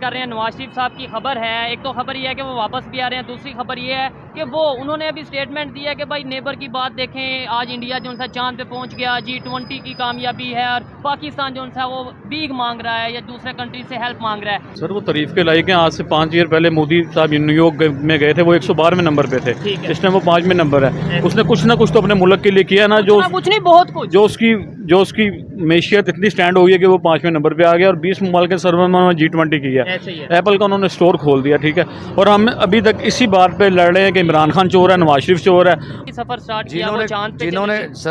कर रहे हैं नवाज शरीफ साहब की खबर है। एक तो खबर ये है कि वो वापस भी आ रहे हैं, दूसरी खबर ये है कि वो उन्होंने अभी स्टेटमेंट दिया है कि भाई नेबर की बात देखें, आज इंडिया जो सा चांद पे पहुंच गया, G20 की कामयाबी है और पाकिस्तान जो सा वो भीख मांग रहा है या दूसरे कंट्री से हेल्प मांग रहा है। सर वो तारीफ के लायक हैं। आज से 5 ईयर पहले मोदी साहब न्यूयॉर्क में गए थे, वो 112वें नंबर पे थे, इस टाइम वो 5वें नंबर है। उसने कुछ ना कुछ तो अपने मुल्क के लिए किया ना, जो कुछ नहीं बहुत कुछ, जो उसकी मैशियत इतनी स्टैंड हो गई है कि वो 5वें नंबर पे आ गया और 20 मुमालिक के सर्वर में G20 की है। एप्पल का उन्होंने स्टोर खोल दिया, ठीक है। और हम अभी तक इसी बात पे लड़ रहे हैं कि इमरान खान चोर है, नवाज शरीफ चोर है। सफर स्टार्ट किया वो चांद पे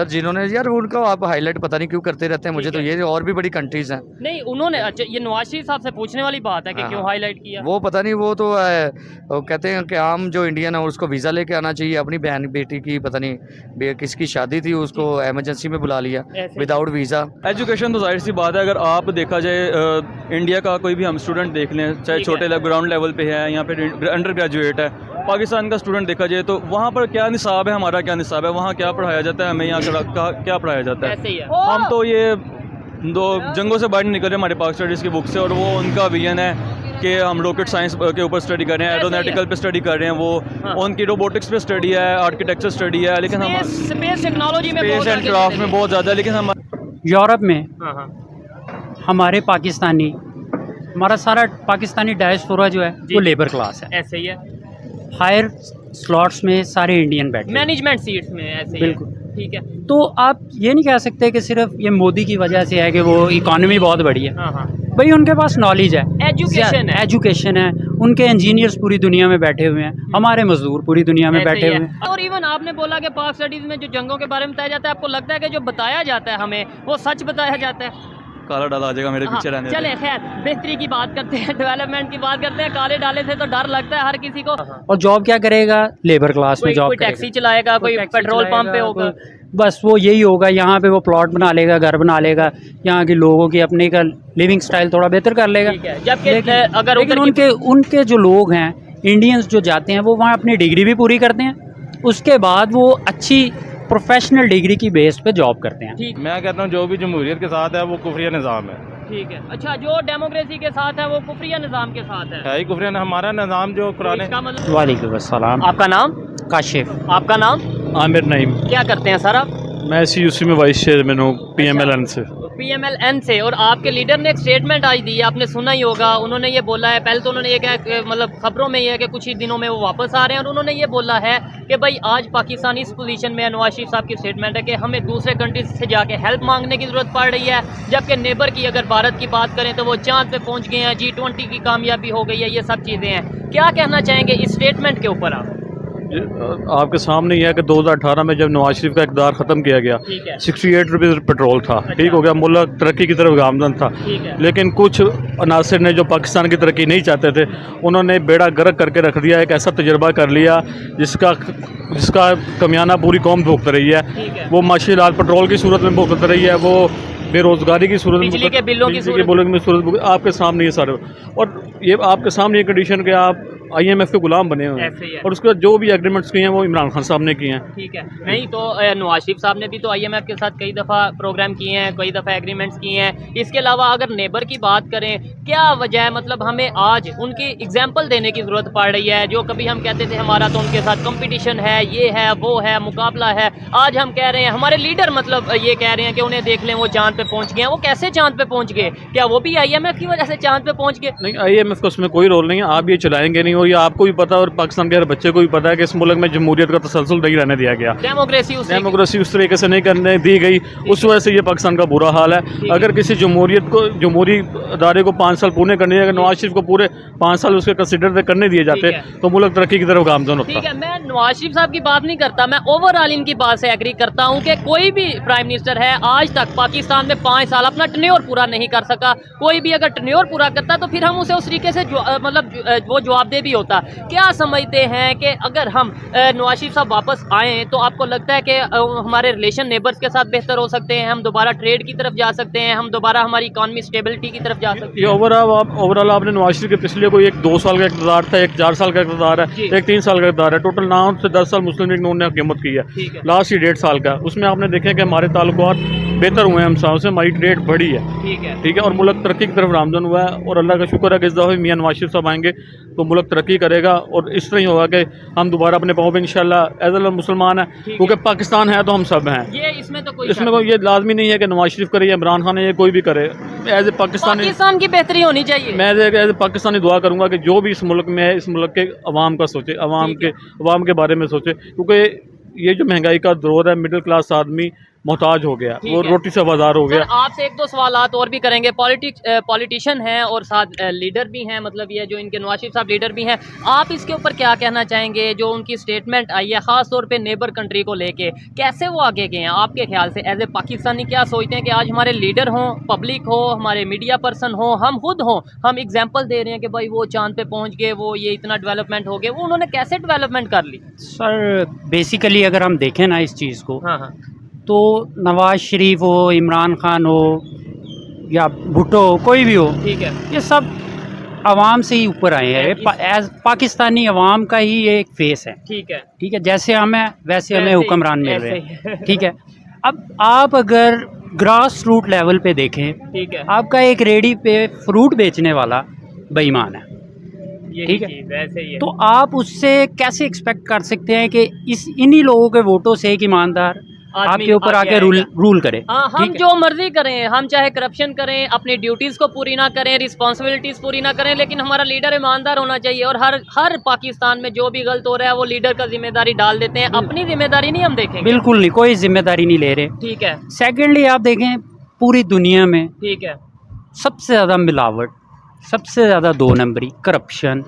जिन्होंने यार उनका आप हाईलाइट पता नहीं क्यों करते रहते हैं, मुझे तो ये और भी बड़ी कंट्रीज हैं। नहीं उन्होंने, अच्छा ये नवाज शरीफ साहब से पूछने वाली बात है कि क्यों हाईलाइट किया, वो पता नहीं, वो तो वो कहते हैं कि आम जो इंडियन है उसको वीज़ा लेके आना चाहिए। अपनी बहन बेटी की पता नहीं किसकी शादी थी, उसको इमरजेंसी में बुला लिया विदाउट वीज़ा। एजुकेशन तो जाहिर सी बात है, अगर आप देखा जाए इंडिया का कोई भी हम स्टूडेंट देख लें, चाहे छोटे ग्राउंड लेवल पे है या फिर अंडर ग्रेजुएट है, पाकिस्तान का स्टूडेंट देखा जाए तो वहाँ पर क्या निसाब है, हमारा क्या निसाब है, वहाँ क्या पढ़ाया जाता है, हमें यहाँ क्या पढ़ाया जाता है। हम तो ये दो जंगों से बाहर निकल रहे हैं हमारे पाक स्टडीज़ की बुक से, और वो उनका विजन है कि हम रॉकेट साइंस के ऊपर स्टडी कर रहे हैं, एरोनॉटिकल पे स्टडी कर रहे हैं, वो उनकी रोबोटिक्स पे स्टडी है, आर्किटेक्चर स्टडी है, लेकिन हम स्पेस टेक्नोलॉजी में, स्पेस एंड क्राफ्ट में बहुत ज़्यादा है। लेकिन हम यूरोप में हमारे हमारा सारा पाकिस्तानी डायस्पोरा जो है वो लेबर क्लास है, ऐसे ही है। हायर स्लॉट्स में सारे इंडियन बैठे, मैनेजमेंट सीट्स में ऐसे ही बिल्कुल, ठीक है। तो आप ये नहीं कह सकते कि सिर्फ ये मोदी की वजह से है कि वो इकॉनमी बहुत बड़ी है। भाई उनके पास नॉलेज है, एजुकेशन है, उनके इंजीनियर्स पूरी दुनिया में बैठे हुए हैं, हमारे मजदूर पूरी दुनिया में बैठे हुए हैं। और इवन आपने बोला कि पाक स्टडीज में जो जंगों के बारे में बताया जाता है, आपको लगता है कि जो बताया जाता है हमें वो सच बताया जाता है? काला डाला आ जाएगा मेरे पीछे रहने। चले खैर बेहतरी की बात करते हैं, डेवलपमेंट की बात करते हैं। काले डाले से तो डर लगता है हर किसी को। और जॉब क्या करेगा? लेबर क्लास में जॉब, कोई टैक्सी चलाएगा, कोई पेट्रोल पंप पे होगा, बस वो यही होगा। यहाँ पे वो प्लॉट बना लेगा, घर बना लेगा, यहाँ के लोगों की अपने का लिविंग स्टाइल थोड़ा बेहतर कर लेगा। लेकिन उनके जो लोग हैं इंडियंस जो जाते हैं वो वहाँ अपनी डिग्री भी पूरी करते हैं, उसके बाद वो अच्छी प्रोफेशनल डिग्री की बेस पे जॉब करते हैं। मैं कहता हूँ जो भी जमहूरियत के साथ है वो कुफरिया निज़ाम है। ठीक है, अच्छा जो डेमोक्रेसी के साथ है वो कुफरिया निज़ाम के साथ है ही कुफरिया। हमारा निज़ाम जो पुराने। वालेकुम अस्सलाम। आपका नाम? काशिफ। आपका नाम? आमिर नईम। क्या करते हैं सर आप? मैं CUC में वाइस चेयरमैन हूँ, PMLN से। PMLN से। और आपके लीडर ने एक स्टेटमेंट आज दी है, आपने सुना ही होगा। उन्होंने ये बोला है, पहले तो उन्होंने ये कहा, मतलब खबरों में ये है कि कुछ ही दिनों में वो वापस आ रहे हैं, और उन्होंने ये बोला है कि भाई आज पाकिस्तान इस पोजीशन में है, नवाज शरीफ साहब की स्टेटमेंट है कि हमें दूसरे कंट्रीज से जाके हेल्प मांगने की ज़रूरत पड़ रही है, जबकि नेबर की अगर भारत की बात करें तो वो चांद पे पहुँच गए हैं, G20 की कामयाबी हो गई है, ये सब चीज़ें हैं। क्या कहना चाहेंगे इस स्टेटमेंट के ऊपर आप? आपके सामने यह है कि 2018 में जब नवाज शरीफ का इक़्तिदार ख़त्म किया गया, 68 रुपये पेट्रोल था, ठीक हो गया, मुल्क तरक्की की तरफ गामजन था। लेकिन कुछ अनासर ने जो पाकिस्तान की तरक्की नहीं चाहते थे, उन्होंने बेड़ा गर्क करके रख दिया। एक ऐसा तजर्बा कर लिया जिसका कमियाना पूरी कौम भुगत रही है। वो माशाअल्लाह पेट्रोल की सूरत में भुगत रही है, वो बेरोज़गारी की सूरत में, बिजली के बिलों की सूरत आपके सामने ये सारे, और ये आपके सामने ये कंडीशन कि आप IMF के गुलाम बने हुए हैं, और उसके बाद जो भी एग्रीमेंट्स किए हैं वो इमरान खान साहब ने किए हैं। ठीक है, नहीं तो नवाज शरीफ साहब ने भी तो IMF के साथ कई दफ़ा प्रोग्राम किए हैं, कई दफ़ा एग्रीमेंट्स किए हैं। इसके अलावा अगर नेबर की बात करें, क्या वजह है, मतलब हमें आज उनकी एग्जाम्पल देने की ज़रूरत पड़ रही है? जो कभी हम कहते थे हमारा तो उनके साथ कंपटीशन है, ये है, वो है, मुकाबला है, आज हम कह रहे हैं हमारे लीडर मतलब ये कह रहे हैं कि उन्हें देख लें वो चांद पे पहुँच गए हैं। वो कैसे चांद पे पहुँच गए? क्या वो भी IMF की वजह से चांद पे पहुँच गए? नहीं, IMF का उसमें कोई रोल नहीं है, आप ये चलाएंगे नहीं, और ये आपको भी पता और पाकिस्तान के हर बच्चे को भी पता है कि इस मुल्क में जमहूरियत का तसलसल नहीं रहने दिया गया। डेमोक्रेसी उस तरीके से नहीं करने दी गई, उस वजह से ये पाकिस्तान का बुरा हाल है। अगर किसी जमहूरी अदारे को 5 साल पूरे करने, अगर नवाज शरीफ को पूरे 5 साल उसके कंसिडर करने दिए जाते तो मुल्क तरक्की की तरफ गामजन होता। ठीक है, मैं नवाज शरीफ साहब की बात नहीं करता, मैं ओवरऑल इनकी बात से एग्री करता हूँ कि कोई भी प्राइम मिनिस्टर है आज तक पाकिस्तान में 5 साल अपना टन्योर पूरा नहीं कर सका। कोई भी अगर टन्योर पूरा करता तो फिर हम उसे उस तरीके से मतलब वो जवाबदेह भी होता। क्या समझते हैं कि अगर हम नवाज शरीफ साहब वापस आएँ तो आपको लगता है कि हमारे रिलेशन नेबर्स के साथ बेहतर हो सकते हैं, हम दोबारा ट्रेड की तरफ जा सकते हैं, हम दोबारा हमारी इकॉनमी स्टेबिलिटी की तरफ जा सकते हैं? ये ओवरऑल आपने नवाज शरीफ के पिछले कोई 2 साल का इक़्तिदार था, एक 4 साल का इक़्तिदार है, एक 3 साल का इक़्तिदार है, टोटल 9 से 10 साल मुस्लिम लीग ने हुकूमत की है। लास्ट ही 1.5 साल का, उसमें आपने देखे कि हमारे ताल्लुकात बेहतर हुए हैं हम सालों से, हमारी ट्रेड बढ़ी है, ठीक है, और मुल्क तरक्की की तरफ रामजन हुआ है। और अल्लाह का शुक्र है कि इस दफ़ा मियां नवाज शरीफ साहब आएंगे तो मुल्क तरक्की करेगा और इस तरह ही होगा कि हम दोबारा अपने पाँव पे इंशाल्लाह एज अ मुसलमान है, क्योंकि पाकिस्तान है तो हम सब हैं। ये इसमें तो कोई इसमें कोई ये लाजमी नहीं है कि नवाज शरीफ करे या इमरान खान है या कोई भी करे। एज ए पाकिस्तान की बेहतरी होनी चाहिए। मैं एज ए पाकिस्तानी दुआ करूंगा कि जो भी इस मुल्क में है, इस मुल्क के अवाम का सोचे, अवाम के बारे में सोचे, क्योंकि ये जो महंगाई का दौर है, मिडिल क्लास आदमी मोहताज हो गया, वो रोटी से बाजार हो गया। आपसे एक दो सवालात और भी करेंगे। पॉलिटिशियन हैं और साथ लीडर भी हैं, मतलब ये जो इनके नवाज शरीफ साहब लीडर भी हैं, आप इसके ऊपर क्या कहना चाहेंगे? जो उनकी स्टेटमेंट आई है ख़ास तौर पे नेबर कंट्री को लेके, कैसे वो आगे गए हैं आपके ख्याल से? एज ए पाकिस्तानी क्या सोचते हैं कि आज हमारे लीडर हों, पब्लिक हो, हमारे मीडिया पर्सन हो, हम खुद हों, हम एग्जाम्पल दे रहे हैं कि भाई वो चांद पे पहुँच गए, वो ये इतना डेवलपमेंट हो गया, वो उन्होंने कैसे डेवलपमेंट कर ली? सर बेसिकली अगर हम देखें ना इस चीज़ को, हाँ हाँ, तो नवाज शरीफ हो, इमरान खान हो या भुट्टो हो, कोई भी हो, ठीक है, ये सब आवाम से ही ऊपर आए हैं। एज पाकिस्तानी अवाम का ही एक फेस है, ठीक है, ठीक है। जैसे हम हैं वैसे हमें हुक्मरान मिल रहे हैं, ठीक है। अब आप अगर ग्रास रूट लेवल पे देखें, ठीक है, आपका एक रेडी पे फ्रूट बेचने वाला बेईमान है, ठीक है, वैसे ही है। तो आप उससे कैसे एक्सपेक्ट कर सकते हैं कि इन्हीं लोगों के वोटों से एक ईमानदार आपके ऊपर आके रूल करे? हाँ, हम जो मर्जी करें, हम चाहे करप्शन करें, अपनी ड्यूटीज को पूरी ना करें, रिस्पॉन्सिबिलिटीज पूरी ना करें, लेकिन हमारा लीडर ईमानदार होना चाहिए। और हर पाकिस्तान में जो भी गलत हो रहा है वो लीडर का जिम्मेदारी डाल देते हैं, अपनी जिम्मेदारी नहीं हम देखेंगे। बिल्कुल नहीं, कोई जिम्मेदारी नहीं ले रहे, ठीक है। सेकेंडली आप देखें पूरी दुनिया में, ठीक है, सबसे ज़्यादा मिलावट, सबसे ज़्यादा दो नंबरी, corruption,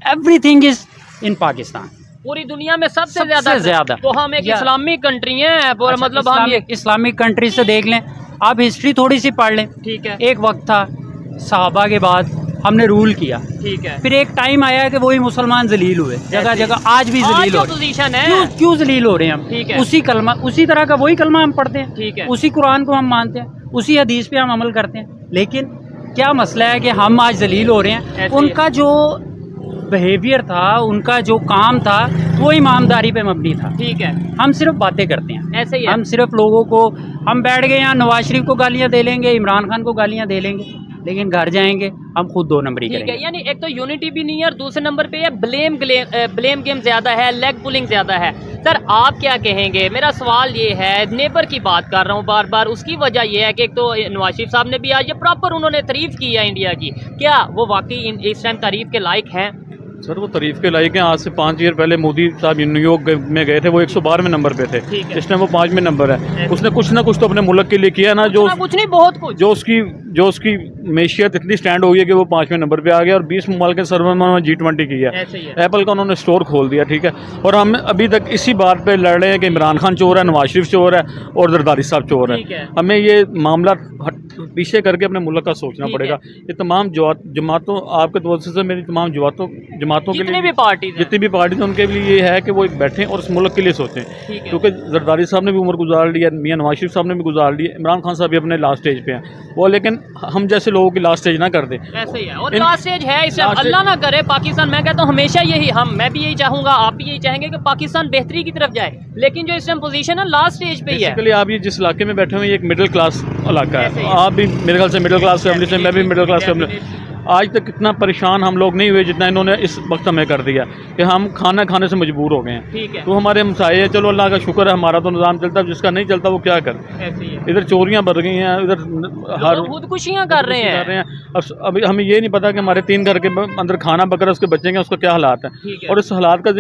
everything is in Pakistan. पूरी दुनिया में सबसे ज्यादा। तो हम एक इस्लामिक कंट्री है, मतलब हम ये इस्लामिक कंट्री से देख लें, आप हिस्ट्री थोड़ी सी पढ़ लें, ठीक है। एक वक्त था सहाबा के बाद हमने रूल किया, ठीक है, फिर एक टाइम आया कि वही मुसलमान जलील हुए, जगह जगह आज भी जलील हो पोजीशन है। क्यों जलील हो रहे हैं हम? ठीक है, उसी तरह का वही कलमा हम पढ़ते हैं, ठीक है, उसी कुरान को हम मानते हैं, उसी हदीस पे हम अमल करते हैं, लेकिन क्या मसला है कि हम आज जलील हो रहे हैं। उनका जो बिहेवियर था, उनका जो काम था, वो ईमानदारी पे मबनी था, ठीक है। हम सिर्फ बातें करते हैं, ऐसे ही हम सिर्फ लोगों को, हम बैठ गए यहाँ नवाज शरीफ को गालियाँ दे लेंगे, इमरान खान को गालियाँ दे लेंगे, लेकिन घर जाएंगे हम खुद दो नंबरी करेंगे। यानी एक तो यूनिटी भी नहीं है और दूसरे नंबर पे है ब्लेम गेम ज़्यादा है, लेग पुलिंग ज़्यादा है। सर आप क्या कहेंगे? मेरा सवाल ये है, नेबर की बात कर रहा हूँ बार बार, उसकी वजह यह है कि एक तो नवाज शरीफ साहब ने भी आज ये प्रॉपर उन्होंने तारीफ़ की है इंडिया की, क्या वो वाकई इस टाइम तारीफ़ के लायक हैं? सर वो तारीफ़ के लायक हैं। आज से 5 ईयर पहले मोदी साहब न्यूयॉर्क में गए थे, वो 112वें नंबर पे थे, इस टाइम वो 5वें नंबर है। उसने कुछ ना कुछ तो अपने मुल्क के लिए किया ना, जो कुछ नहीं बहुत कुछ, जो उसकी मैशियत इतनी स्टैंड हो गई है कि वो 5वें नंबर पे आ गया और 20 मुमालिक के सर्वर में G20 किया, एप्पल का उन्होंने स्टोर खोल दिया, ठीक है। और हम अभी तक इसी बात पे लड़ रहे हैं कि इमरान खान चोर है, नवाज शरीफ चोर है और जरदारी साहब चोर है। हमें ये मामला पीछे करके अपने मुल्क का सोचना पड़ेगा। ये तमाम जमातों, आपके तौर से मेरी तमाम जमातों के लिए जितनी भी पार्टी उनके लिए ये है कि वो एक बैठें और इस मुल्क के लिए सोचें, क्योंकि जरदारी साहब ने भी उम्र गुजार ली है, मियां नवाज शरीफ साहब ने भी गुजार ली है, इमरान खान साहब भी अपने लास्ट स्टेज पे हैं वो, लेकिन हम जैसे लोगों की लास्ट स्टेज ना कर दें। ऐसे ही है और लास्ट स्टेज है, इसे अल्लाह ना करे पाकिस्तान, मैं कहता हूँ हमेशा यही, मैं भी यही चाहूँगा, आप भी यही चाहेंगे कि पाकिस्तान बेहतरी की तरफ जाए, लेकिन जो इस टाइम पोजीशन है लास्ट स्टेज पे ही है। आप ये जिस इलाके में बैठे हुए हैं, एक मिडिल क्लास इलाका है, आप भी मेरे ख्याल से मिडिल क्लास फैमिली से, मैं भी मिडिल क्लास फैमिली। आज तक इतना परेशान हम लोग नहीं हुए जितना इन्होंने इस वक्त हमें कर दिया कि हम खाना खाने से मजबूर हो गए हैं। तो हमारे हमसाये, चलो अल्लाह का शुक्र है हमारा तो निज़ाम चलता है, जिसका नहीं चलता वो क्या करे। इधर चोरियां बढ़ गई हैं, इधर खुदकुशियां कर रहे हैं। अब अभी हमें ये नहीं पता कि हमारे 3 घर के अंदर खाना पकड़ा उसके बच्चे के उसका क्या हालात है, और इस हालात का